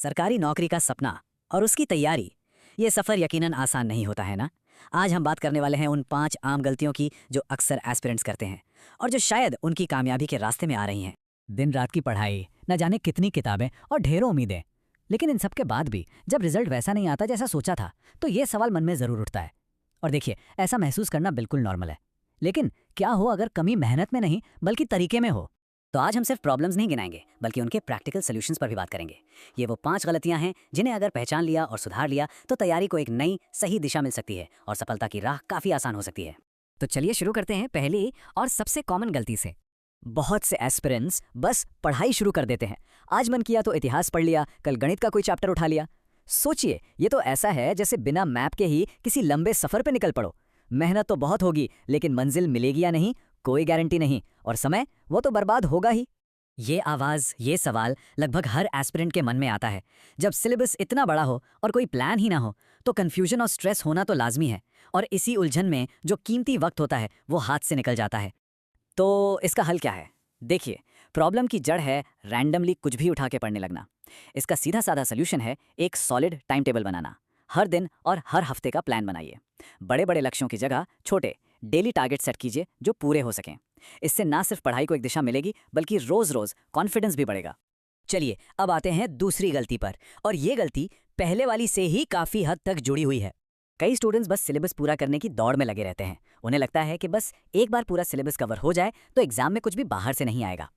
सरकारी नौकरी का सपना और उसकी तैयारी, ये सफ़र यकीनन आसान नहीं होता है ना। आज हम बात करने वाले हैं उन 5 आम गलतियों की जो अक्सर एस्पिरेंट्स करते हैं और जो शायद उनकी कामयाबी के रास्ते में आ रही हैं। दिन रात की पढ़ाई, न जाने कितनी किताबें और ढेरों उम्मीदें, लेकिन इन सब के बाद भी जब रिजल्ट वैसा नहीं आता जैसा सोचा था, तो ये सवाल मन में ज़रूर उठता है। और देखिए, ऐसा महसूस करना बिल्कुल नॉर्मल है। लेकिन क्या हो अगर कमी मेहनत में नहीं बल्कि तरीके में हो? तो आज हम सिर्फ प्रॉब्लम्स नहीं गिनाएंगे बल्कि उनके प्रैक्टिकल सॉल्यूशंस पर भी बात करेंगे। ये वो 5 गलतियां हैं जिन्हें अगर पहचान लिया और सुधार लिया तो तैयारी को एक नई सही दिशा मिल सकती है और सफलता की राह काफ़ी आसान हो सकती है। तो चलिए शुरू करते हैं पहली और सबसे कॉमन गलती से। बहुत से एस्पिरेंट्स बस पढ़ाई शुरू कर देते हैं। आज मन किया तो इतिहास पढ़ लिया, कल गणित का कोई चैप्टर उठा लिया। सोचिए, ये तो ऐसा है जैसे बिना मैप के ही किसी लंबे सफर पे निकल पड़ो। मेहनत तो बहुत होगी, लेकिन मंजिल मिलेगी या नहीं कोई गारंटी नहीं, और समय वो तो बर्बाद होगा ही। ये आवाज़, ये सवाल लगभग हर एस्पिरेंट के मन में आता है। जब सिलेबस इतना बड़ा हो और कोई प्लान ही ना हो तो कन्फ्यूजन और स्ट्रेस होना तो लाजमी है, और इसी उलझन में जो कीमती वक्त होता है वो हाथ से निकल जाता है। तो इसका हल क्या है? देखिए, प्रॉब्लम की जड़ है रैंडमली कुछ भी उठा के पढ़ने लगना। इसका सीधा साधा सोल्यूशन है एक सॉलिड टाइम टेबल बनाना। हर दिन और हर हफ्ते का प्लान बनाइए। बड़े बड़े लक्ष्यों की जगह छोटे डेली टारगेट सेट कीजिए जो पूरे हो सकें। इससे ना सिर्फ पढ़ाई को एक दिशा मिलेगी बल्कि रोज रोज कॉन्फिडेंस भी बढ़ेगा। चलिए अब आते हैं दूसरी गलती पर, और ये गलती पहले वाली से ही काफ़ी हद तक जुड़ी हुई है। कई स्टूडेंट्स बस सिलेबस पूरा करने की दौड़ में लगे रहते हैं। उन्हें लगता है कि बस एक बार पूरा सिलेबस कवर हो जाए तो एग्जाम में कुछ भी बाहर से नहीं आएगा।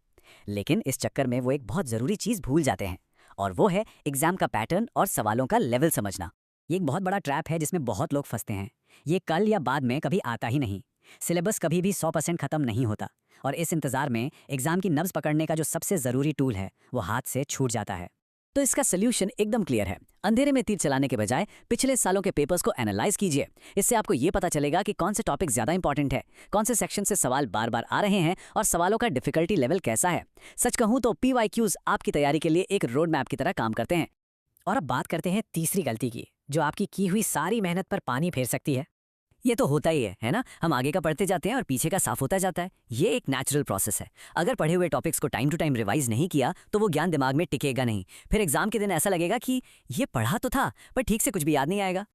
लेकिन इस चक्कर में वो एक बहुत ज़रूरी चीज़ भूल जाते हैं, और वो है एग्जाम का पैटर्न और सवालों का लेवल समझना। ये एक बहुत बड़ा ट्रैप है जिसमें बहुत लोग फंसते हैं। ये कल या बाद में कभी आता ही नहीं। सिलेबस कभी भी 100% ख़त्म नहीं होता, और इस इंतज़ार में एग्ज़ाम की नब्ज़ पकड़ने का जो सबसे ज़रूरी टूल है वो हाथ से छूट जाता है। तो इसका सल्यूशन एकदम क्लियर है। अंधेरे में तीर चलाने के बजाय पिछले सालों के पेपर्स को एनालाइज कीजिए। इससे आपको ये पता चलेगा कि कौन से टॉपिक ज़्यादा इंपॉर्टेंट है, कौन से सेक्शन से सवाल बार बार आ रहे हैं और सवालों का डिफिकल्टी लेवल कैसा है। सच कहूँ तो PYQs आपकी तैयारी के लिए एक रोड मैप की तरह काम करते हैं। और अब बात करते हैं तीसरी गलती की, जो आपकी की हुई सारी मेहनत पर पानी फेर सकती है। ये तो होता ही है ना। हम आगे का पढ़ते जाते हैं और पीछे का साफ होता जाता है। ये एक नेचुरल प्रोसेस है। अगर पढ़े हुए टॉपिक्स को टाइम टू टाइम रिवाइज नहीं किया तो वो ज्ञान दिमाग में टिकेगा नहीं। फिर एग्जाम के दिन ऐसा लगेगा कि ये पढ़ा तो था पर ठीक से कुछ भी याद नहीं आएगा,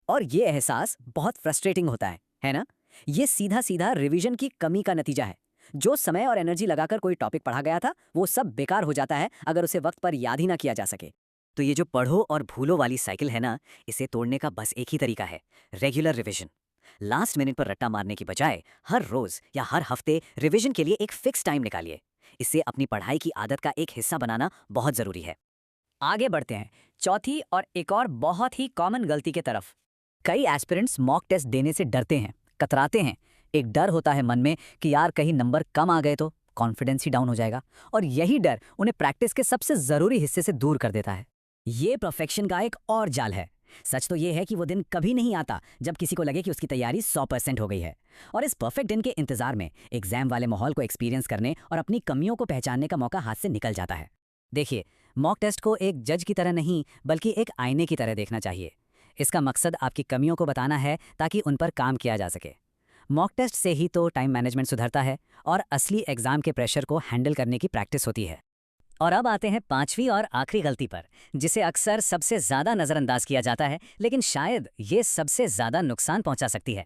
और ये एहसास बहुत फ्रस्ट्रेटिंग होता है ना। ये सीधा सीधा रिविजन की कमी का नतीजा है। जो समय और एनर्जी लगाकर कोई टॉपिक पढ़ा गया था वो सब बेकार हो जाता है अगर उसे वक्त पर याद ही ना किया जा सके। तो ये जो पढ़ो और भूलो वाली साइकिल है ना, इसे तोड़ने का बस एक ही तरीका है, रेगुलर रिविजन। लास्ट मिनट पर रट्टा मारने की बजाय हर रोज या हर हफ्ते रिवीजन के लिए एक फिक्स टाइम निकालिए। इसे अपनी पढ़ाई की आदत का एक हिस्सा बनाना बहुत जरूरी है। आगे बढ़ते हैं चौथी और एक और बहुत ही कॉमन गलती के तरफ। कई एस्पिरेंट्स मॉक टेस्ट देने से डरते हैं, कतराते हैं। एक डर होता है मन में कि यार कहीं नंबर कम आ गए तो कॉन्फिडेंस ही डाउन हो जाएगा, और यही डर उन्हें प्रैक्टिस के सबसे जरूरी हिस्से से दूर कर देता है। ये परफेक्शन का एक और जाल है। सच तो ये है कि वो दिन कभी नहीं आता जब किसी को लगे कि उसकी तैयारी 100% हो गई है, और इस परफेक्ट दिन के इंतजार में एग्जाम वाले माहौल को एक्सपीरियंस करने और अपनी कमियों को पहचानने का मौका हाथ से निकल जाता है। देखिए, मॉक टेस्ट को एक जज की तरह नहीं बल्कि एक आईने की तरह देखना चाहिए। इसका मकसद आपकी कमियों को बताना है ताकि उन पर काम किया जा सके। मॉक टेस्ट से ही तो टाइम मैनेजमेंट सुधरता है और असली एग्जाम के प्रेशर को हैंडल करने की प्रैक्टिस होती है। और अब आते हैं पांचवी और आखिरी गलती पर, जिसे अक्सर सबसे ज्यादा नजरअंदाज किया जाता है, लेकिन शायद ये सबसे ज्यादा नुकसान पहुंचा सकती है।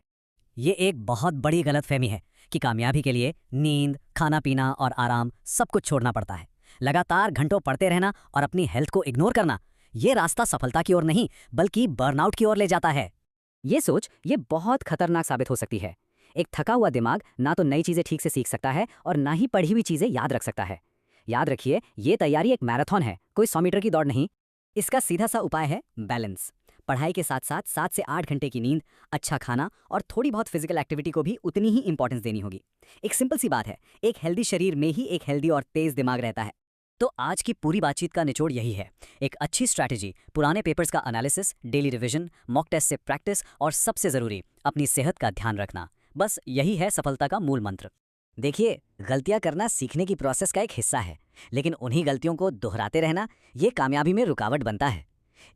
ये एक बहुत बड़ी गलतफहमी है कि कामयाबी के लिए नींद, खाना पीना और आराम सब कुछ छोड़ना पड़ता है। लगातार घंटों पढ़ते रहना और अपनी हेल्थ को इग्नोर करना, ये रास्ता सफलता की ओर नहीं बल्कि बर्नआउट की ओर ले जाता है। ये सोच ये बहुत खतरनाक साबित हो सकती है। एक थका हुआ दिमाग ना तो नई चीजें ठीक से सीख सकता है और ना ही पढ़ी हुई चीजें याद रख सकता है। याद रखिए, ये तैयारी एक मैराथन है, कोई 100 मीटर की दौड़ नहीं। इसका सीधा सा उपाय है बैलेंस। पढ़ाई के साथ साथ 7 से 8 घंटे की नींद, अच्छा खाना और थोड़ी बहुत फिजिकल एक्टिविटी को भी उतनी ही इंपॉर्टेंस देनी होगी। एक सिंपल सी बात है, एक हेल्दी शरीर में ही एक हेल्दी और तेज दिमाग रहता है। तो आज की पूरी बातचीत का निचोड़ यही है, एक अच्छी स्ट्रैटेजी, पुराने पेपर्स का analysis, daily revision, mock test से प्रैक्टिस और सबसे जरूरी अपनी सेहत का ध्यान रखना। बस यही है सफलता का मूल मंत्र। देखिए, गलतियां करना सीखने की प्रोसेस का एक हिस्सा है, लेकिन उन्हीं गलतियों को दोहराते रहना ये कामयाबी में रुकावट बनता है।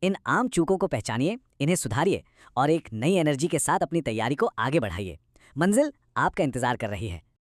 इन आम चूकों को पहचानिए, इन्हें सुधारिए और एक नई एनर्जी के साथ अपनी तैयारी को आगे बढ़ाइए। मंजिल आपका इंतजार कर रही है।